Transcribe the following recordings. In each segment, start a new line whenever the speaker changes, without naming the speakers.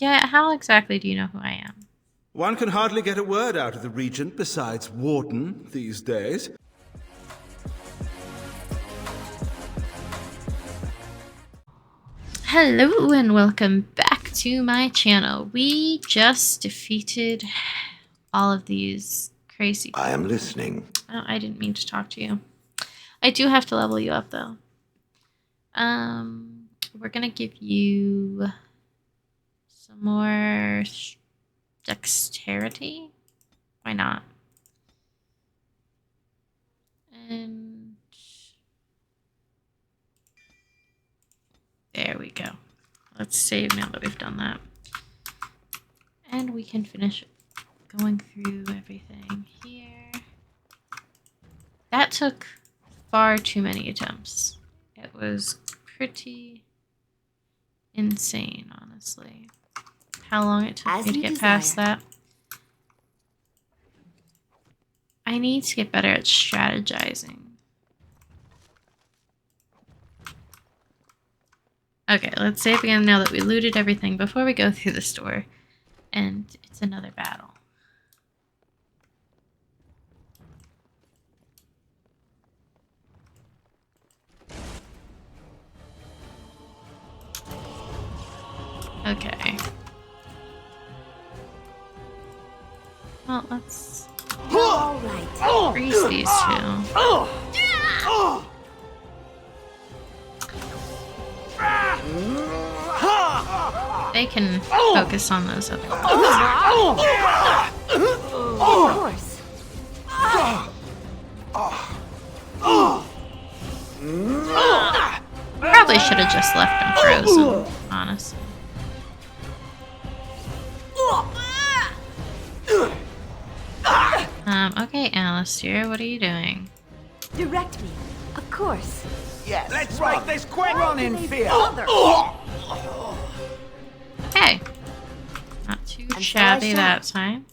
Yeah, how exactly do you know who I am?
One can hardly get a word out of the Regent besides Warden these days.
Hello and welcome back to my channel. We just defeated all of these crazy people.
I am listening.
Oh, I didn't mean to talk to you. I do have to level you up though. We're gonna give you some more dexterity. Why not? And there we go. Let's save now that we've done that. And we can finish going through everything here. That took far too many attempts. It was pretty insane, honestly. How long it took me to get past that. I need to get better at strategizing. Okay, let's save again now that we looted everything before we go through the store. And it's another battle. Okay. Well, let's freeze these two. They can focus on those other ones.
Of course.
Probably should have just left them frozen, honestly. Okay, Alistair, what are you doing?
Direct me. Of course.
Yes.
Let's make this quick.
Run in fear.
Okay. Not too shabby that time.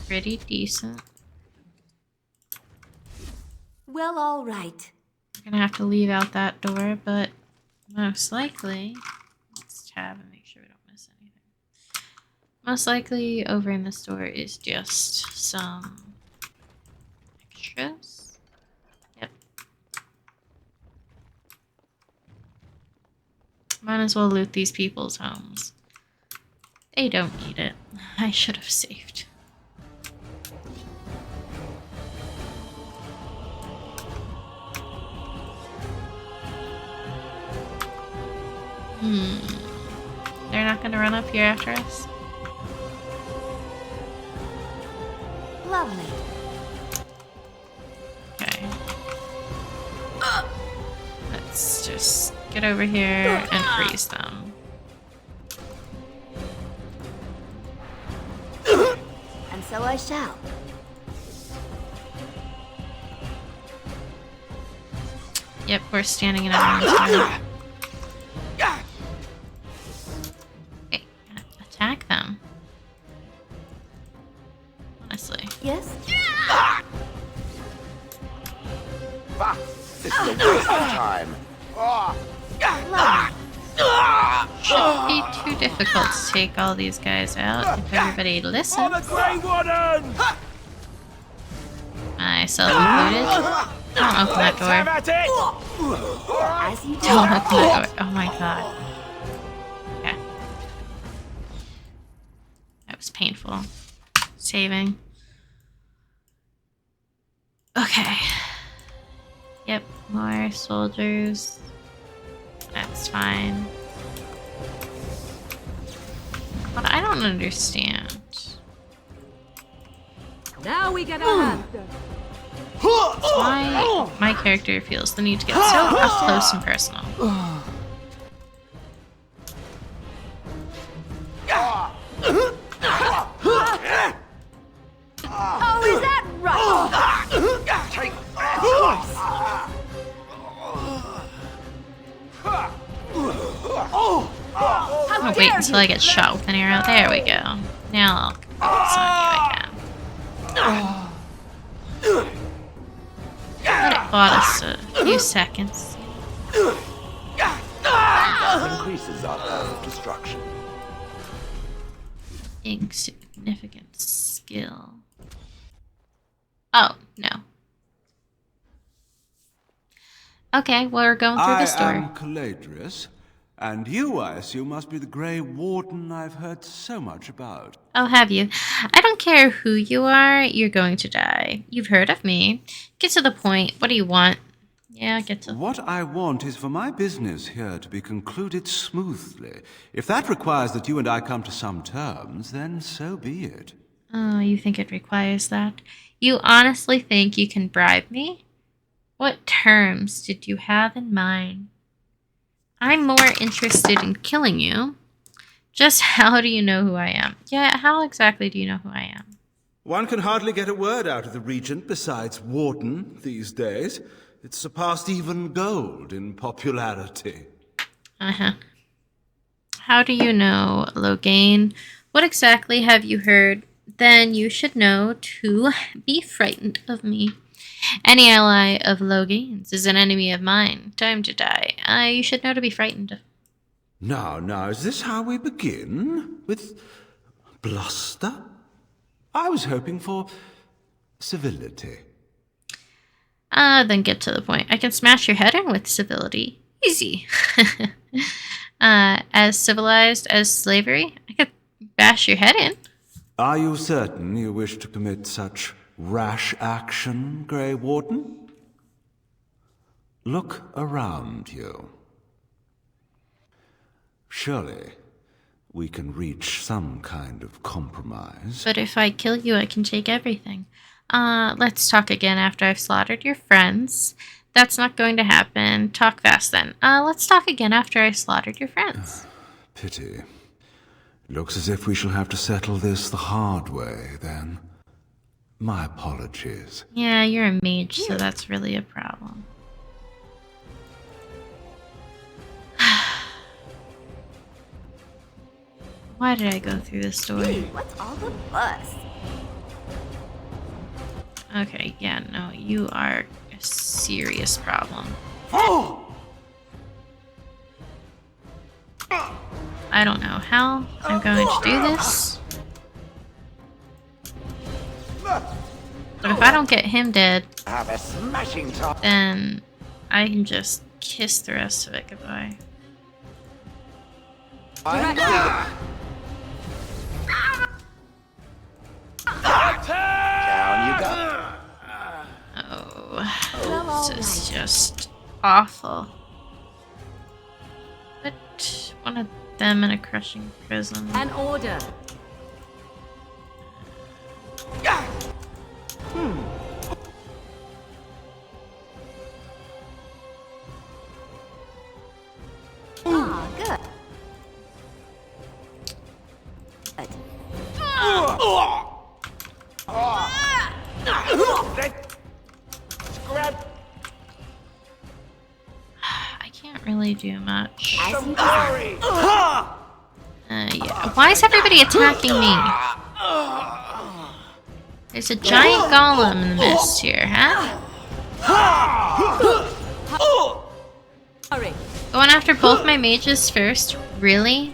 Pretty decent.
Well, all right.
We're gonna have to leave out that door, but most likely, let's tab and make sure we don't miss anything. Most likely over in this door is just some extras. Yep. Might as well loot these people's homes. They don't need it. I should have saved. They're not gonna run up here after us?
Lovely.
Okay. Let's just get over here and freeze them.
And so I shall.
Yep, we're standing in everyone's way. Okay, attack them. Honestly.
Yes?
This is a waste of time.
Lovely.
Shouldn't be too difficult to take all these guys out if everybody listens.
Grey Warden!
Myself included. Don't open that door.
Have at it!
As you do.
Don't open that door. Oh my god. Okay. That was painful. Saving. Okay. Yep, more soldiers. That's fine. What I don't understand.
Now we get our hand.
Why my character feels the need to get so up close and personal.
Oh, is that right?
Take
I'm gonna wait until I get shot with an arrow. There we go. Now I'll focus on you again. But it bought us a few seconds.
increases our path of destruction.
Insignificant skill. Oh, no. Okay, well, we're going through the store.
I am Caladrius, and you, I assume, must be the Grey Warden I've heard so much about.
Oh, have you? I don't care who you are, you're going to die. You've heard of me. Get to the point. What do you want? Yeah, get to...
What I want is for my business here to be concluded smoothly. If that requires that you and I come to some terms, then so be it.
Oh, you think it requires that? You honestly think you can bribe me? What terms did you have in mind? I'm more interested in killing you. Just how do you know who I am? Yeah, how exactly do you know who I am?
One can hardly get a word out of the Regent besides Warden these days. It's surpassed even gold in popularity.
Uh-huh. How do you know, Loghain? What exactly have you heard? Then you should know to be frightened of me. Any ally of Loghain's is an enemy of mine. Time to die. You should know to be frightened.
Now, is this how we begin? With bluster? I was hoping for civility.
Then get to the point. I can smash your head in with civility. Easy. As civilized as slavery, I could bash your head in.
Are you certain you wish to commit such rash action, Grey Warden? Look around you. Surely we can reach some kind of compromise.
But if I kill you, I can take everything. Let's talk again after I've slaughtered your friends. That's not going to happen. Talk fast then. Let's talk again after I've slaughtered your friends.
Pity. Looks as if we shall have to settle this the hard way, then. My apologies.
Yeah, you're a mage, so that's really a problem. Why did I go through this door?
What's all the fuss?
Okay, yeah, no, you are a serious problem. I don't know how I'm going to do this. But if I don't get him dead,
Have a smashing time.
then I can just kiss the rest of it goodbye.
Down you go.
Oh, this is just awful. Put one of them in a crushing prison.
An order. Ah, good.
Grab
I can't really do much.
As you
hurry.
Yeah. Why is everybody attacking me? There's a giant golem in the mist here, huh?
hurry.
Going after both my mages first? Really?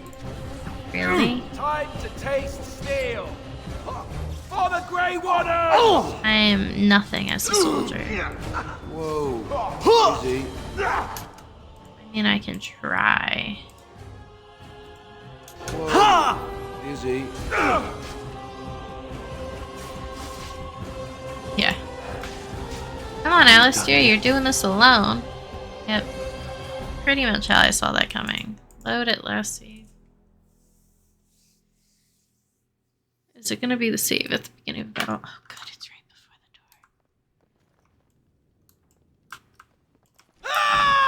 Really?
Time to taste steel. For the Grey Warden!
I am nothing as a soldier.
Whoa. Easy.
I mean, I can try.
Whoa. Easy.
Yeah. Come on, Alistair, you're doing this alone. Yep. Pretty much how I saw that coming. Load it, last save. Is it gonna be the save at the beginning of the battle? Oh god, it's right before the door.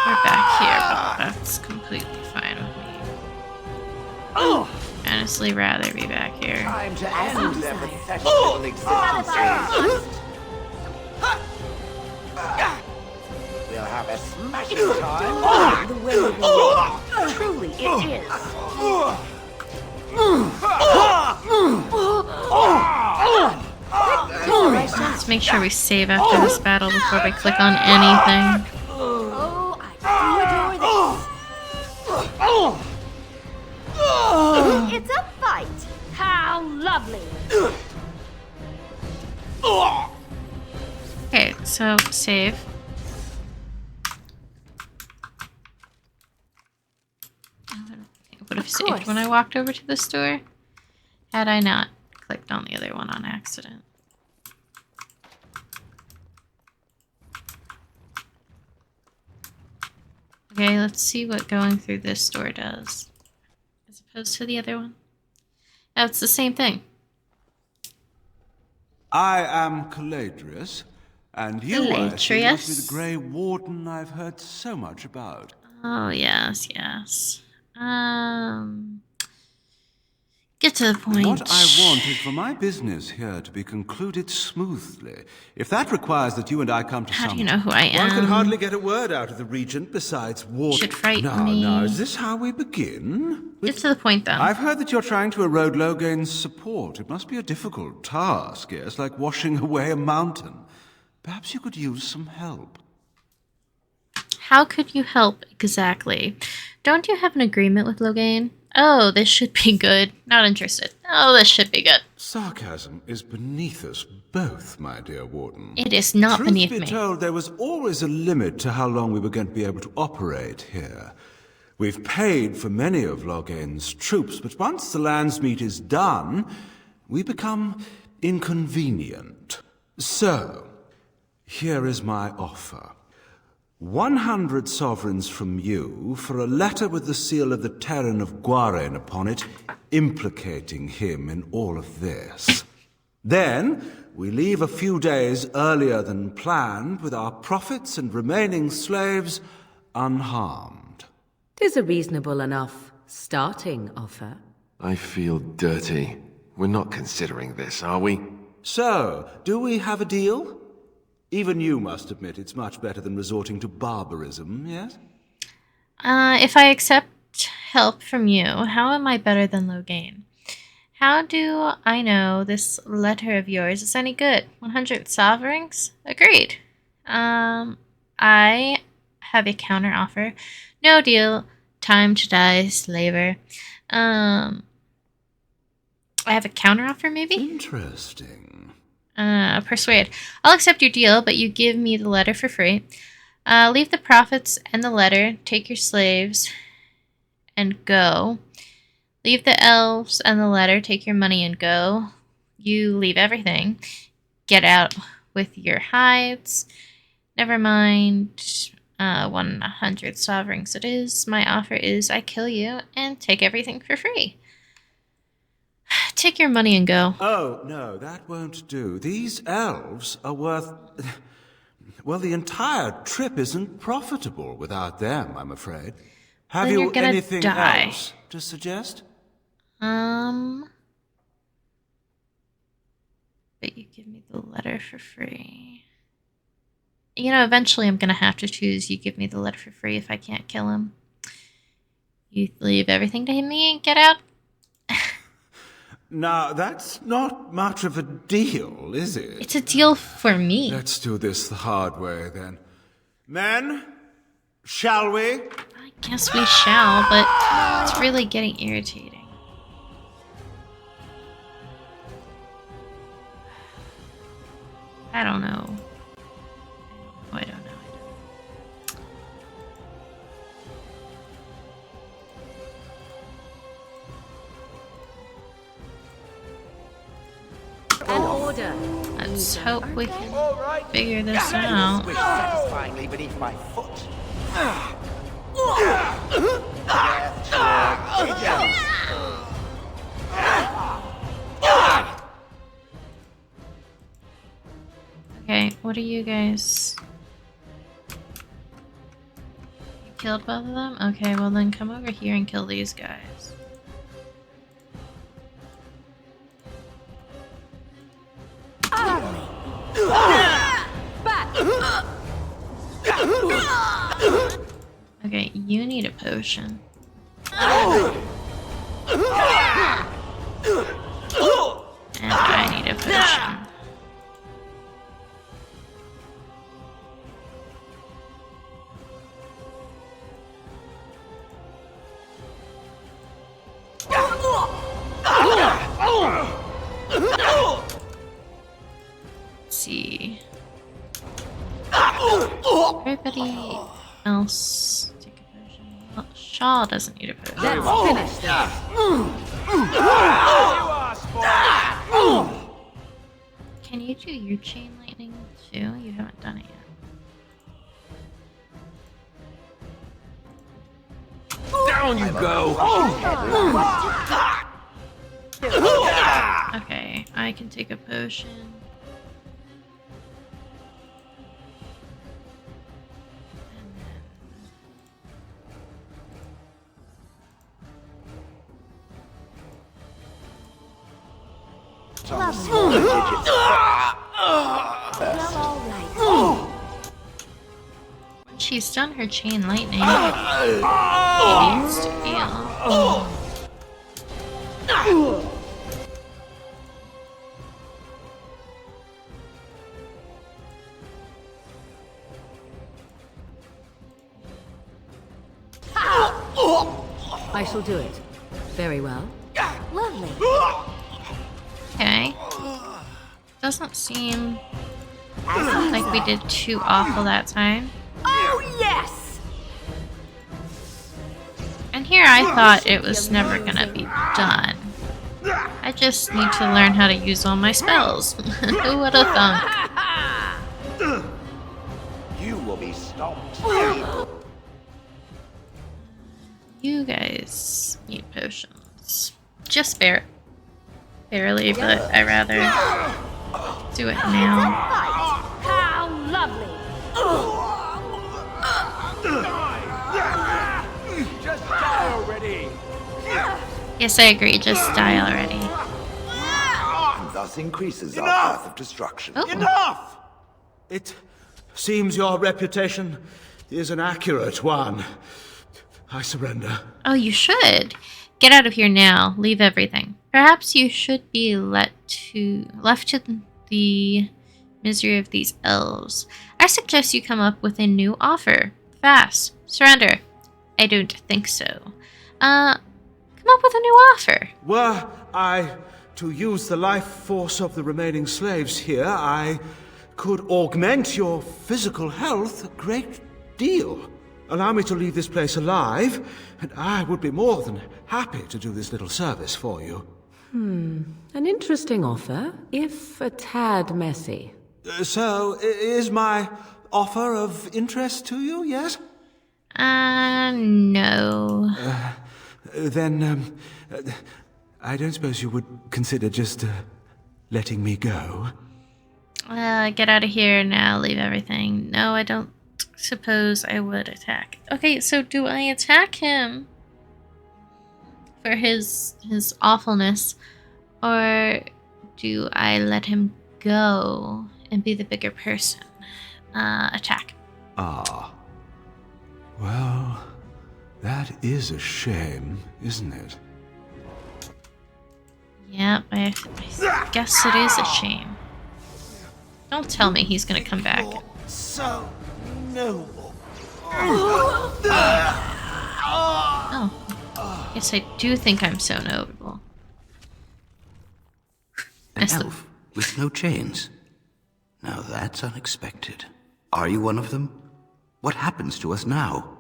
We're back here, but that's completely fine with me. Honestly, rather be back here.
Time to end their pathetic little existence. We'll have a smashing time.
The way of the Lord. Truly, it is.
Let's make sure we save after this battle before we click on anything.
Oh, I do adore this. It's a fight. How How lovely.
Okay, so save. I would have saved when I walked over to the store, had I not clicked on the other one on accident. Okay, let's see what going through this store does, as opposed to the other one. Oh, it's the same thing.
I am Caladrius, and you, I think, must be the
Calatrius.
Grey Warden I've heard so much about.
Oh, yes, yes. Get to the point.
What I want is for my business here to be concluded smoothly. If that requires that you and I come to
How
some...
do you know who I am?
One can hardly get a word out of the Regent besides Warden.
Should frighten
Now,
me.
is this how we begin?
Get to the point, then.
I've heard that you're trying to erode Loghain's support. It must be a difficult task, yes, like washing away a mountain. Perhaps you could use some help.
How could you help exactly? Don't you have an agreement with Loghain? Oh, this should be good. Not interested. Oh, this should be good.
Sarcasm is beneath us both, my dear Warden.
It is not
Truth
beneath
be
me.
told, there was always a limit to how long we were going to be able to operate here. We've paid for many of Loghain's troops, but once the land's meat is done, we become inconvenient. So, here is my offer. 100 sovereigns from you for a letter with the seal of the Terran of Loghain upon it, implicating him in all of this. Then, we leave a few days earlier than planned with our profits and remaining slaves unharmed.
'Tis a reasonable enough starting offer.
I feel dirty. We're not considering this, are we?
So, do we have a deal? Even you must admit it's much better than resorting to barbarism, yes?
If I accept help from you, how am I better than Loghain? How do I know this letter of yours is any good? 100 sovereigns? Agreed. I have a counter offer. No deal. Time to die, slaver. I have a counter offer, maybe?
Interesting.
Persuade. I'll accept your deal, but you give me the letter for free. Leave the profits and the letter, take your slaves, and go. Leave the elves and the letter, take your money and go. You leave everything. Get out with your hides. Never mind. 100 sovereigns it is. My offer is I kill you and take everything for free. Take your money and go.
Oh, no, that won't do. These elves are worth... Well, the entire trip isn't profitable without them, I'm afraid. Have
Then
you
you're gonna
anything
die.
else to suggest?
But you give me the letter for free. You know, eventually I'm gonna have to choose you give me the letter for free if I can't kill him. You leave everything to me and get out.
Now, that's not much of a deal, is it?
It's a deal for me.
Let's do this the hard way, then. Men, shall we?
I guess we shall, but it's really getting irritating. I don't know. I don't know.
An order.
Let's hope we can
All right.
figure this out.
Swish satisfyingly beneath my foot.
Okay, what are you guys? You killed both of them? Okay, well then come over here and kill these guys. Okay, you need a potion. And I need a potion. anybody else take a potion? Well, Shaw doesn't need a potion.
Let's finish this.
Can you do your chain lightning too? You haven't done it yet.
Down you go!
Okay, I can take a potion. When she's done her chain lightning, she needs to heal.
I shall do it. Very well.
Lovely.
Okay. Doesn't seem like we did too awful that time.
Oh, yes!
And here I thought it was never gonna be done. I just need to learn how to use all my spells. Who would have thunk?
You will be stopped.
You guys need potions. Just barely, but I'd rather do it now.
How lovely!
Just die already!
Yes, I agree. Just die already.
And thus increases our path of destruction.
Oh.
Enough! It seems your reputation is an accurate one. I surrender.
Oh, you should. Get out of here now. Leave everything. Perhaps you should be left to the misery of these elves. I suggest you come up with a new offer. Fast. Surrender. I don't think so. Come up with a new offer.
Were I to use the life force of the remaining slaves here, I could augment your physical health a great deal. Allow me to leave this place alive, and I would be more than happy to do this little service for you.
An interesting offer, if a tad messy.
So, is my offer of interest to you, yes?
No.
Then, I don't suppose you would consider just letting me go?
Get out of here now. Leave everything. No, I don't suppose I would attack. Okay, so do I attack him for his awfulness, or do I let him go and be the bigger person? Attack.
Ah. Well, that is a shame, isn't it?
Yep, I guess it is a shame. Don't tell me he's gonna come back.
So noble.
Oh. Yes, I do think I'm so notable.
An
That's the-
elf with no chains. Now that's unexpected. Are you one of them? What happens to us now?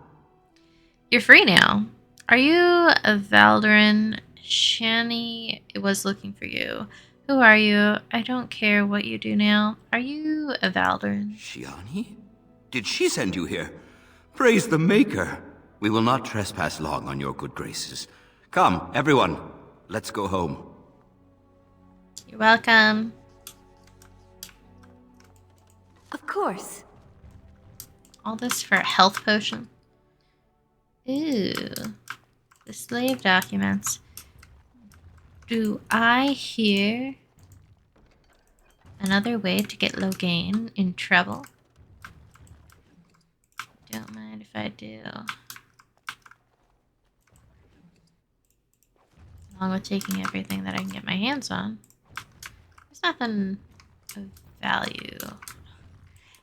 You're free now. Are you a Valderin? Shani was looking for you. Who are you? I don't care what you do now. Are you a Valderin?
Shiani? Did she send you here? Praise the Maker. We will not trespass long on your good graces. Come, everyone. Let's go home.
You're welcome.
Of course.
All this for a health potion? Ooh. The slave documents. Do I hear another way to get Loghain in trouble? Don't mind if I do. Along with taking everything that I can get my hands on. There's nothing of value.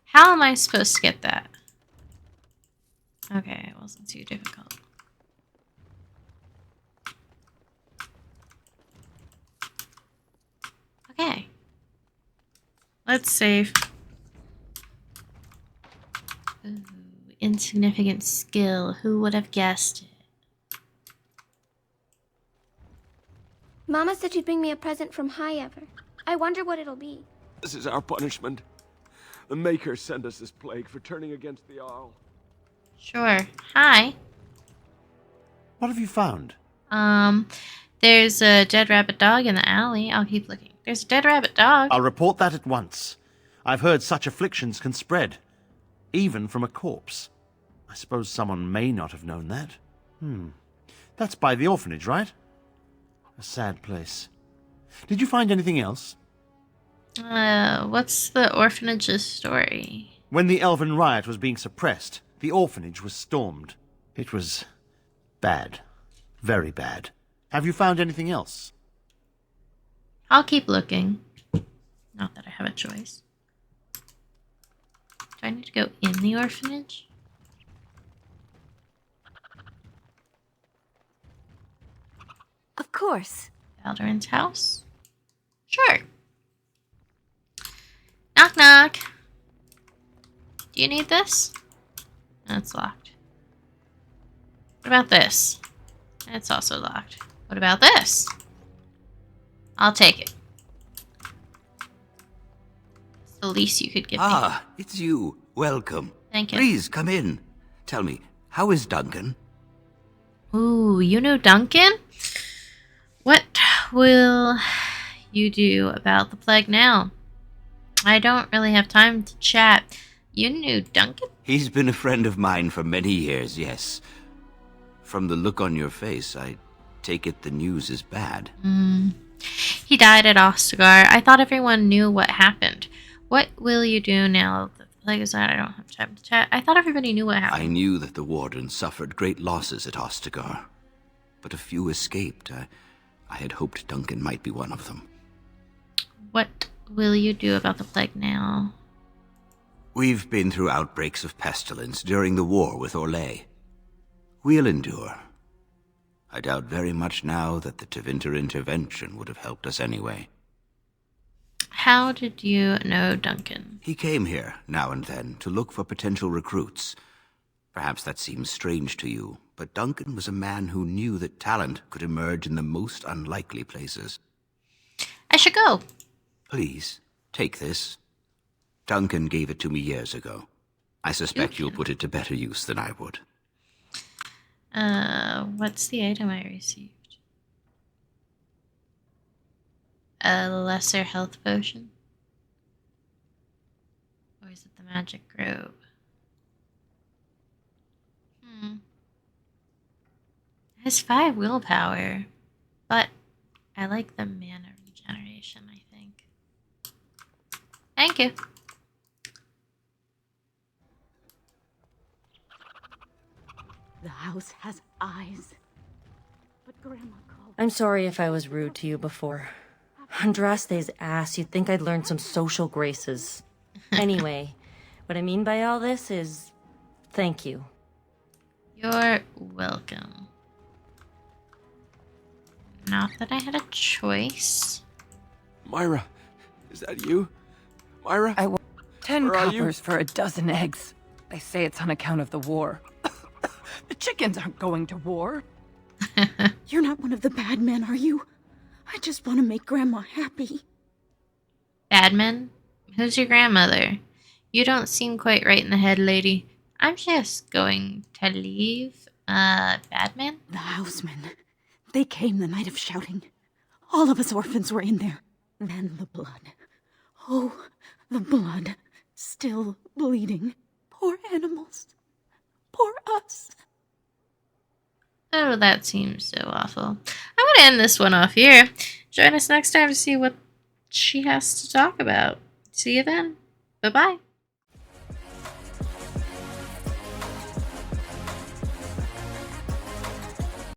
How am I supposed to get that? Okay, it wasn't too difficult. Okay. Let's save. Ooh. insignificant skill. Who would have guessed it?
Mama said she'd bring me a present from High Ever. I wonder what it'll be.
This is our punishment. The Maker sent us this plague for turning against the Arl.
Sure. Hi.
What have you found?
There's a dead rabbit dog in the alley. I'll keep looking. There's a dead rabbit dog.
I'll report that at once. I've heard such afflictions can spread, even from a corpse. I suppose someone may not have known that. That's by the orphanage, right? A sad place. Did you find anything else?
What's the orphanage's story?
When the Elven riot was being suppressed, the orphanage was stormed. It was bad. Very bad. Have you found anything else?
I'll keep looking. Not that I have a choice. Do I need to go in the orphanage?
Of course.
Aldurin's house? Sure. Knock knock. Do you need this? No, it's locked. What about this? It's also locked. What about this? I'll take it. It's the least you could give me.
Ah, it's you. Welcome.
Thank you.
Please, come in. Tell me, how is Duncan?
Ooh, you know Duncan? What will you do about the plague now? I don't really have time to chat. You knew Duncan?
He's been a friend of mine for many years, yes. From the look on your face, I take it the news is bad.
He died at Ostagar. I thought everyone knew what happened. What will you do now that the plague is out? I don't have time to chat. I thought everybody knew what happened.
I knew that the Warden suffered great losses at Ostagar, but a few escaped. I had hoped Duncan might be one of them.
What will you do about the plague now?
We've been through outbreaks of pestilence during the war with Orlais. We'll endure. I doubt very much now that the Tevinter intervention would have helped us anyway.
How did you know Duncan?
He came here now and then to look for potential recruits. Perhaps that seems strange to you, but Duncan was a man who knew that talent could emerge in the most unlikely places.
I should go.
Please, take this. Duncan gave it to me years ago. I suspect you'll put it to better use than I would.
What's the item I received? A lesser health potion? Or is it the magic robe? It has 5 willpower, but I like the mana regeneration, I think. Thank you.
The house has eyes. But Grandma called.
I'm sorry if I was rude to you before. Andraste's ass, you'd think I'd learned some social graces. Anyway, what I mean by all this is thank you.
You're welcome. Not that I had a choice.
Myra, is that you? Myra?
I want 10
Where are you?
coppers for a dozen eggs. They say it's on account of the war. The chickens aren't going to war.
You're not one of the bad men, are you? I just want to make Grandma happy.
Badman? Who's your grandmother? You don't seem quite right in the head, lady. I'm just going to leave. Badman?
The housemen. They came the night of shouting. All of us orphans were in there. Then the blood. Oh, the blood. Still bleeding. Poor animals. Poor us.
Oh, that seems so awful. I'm going to end this one off here. Join us next time to see what she has to talk about. See you then. Bye-bye.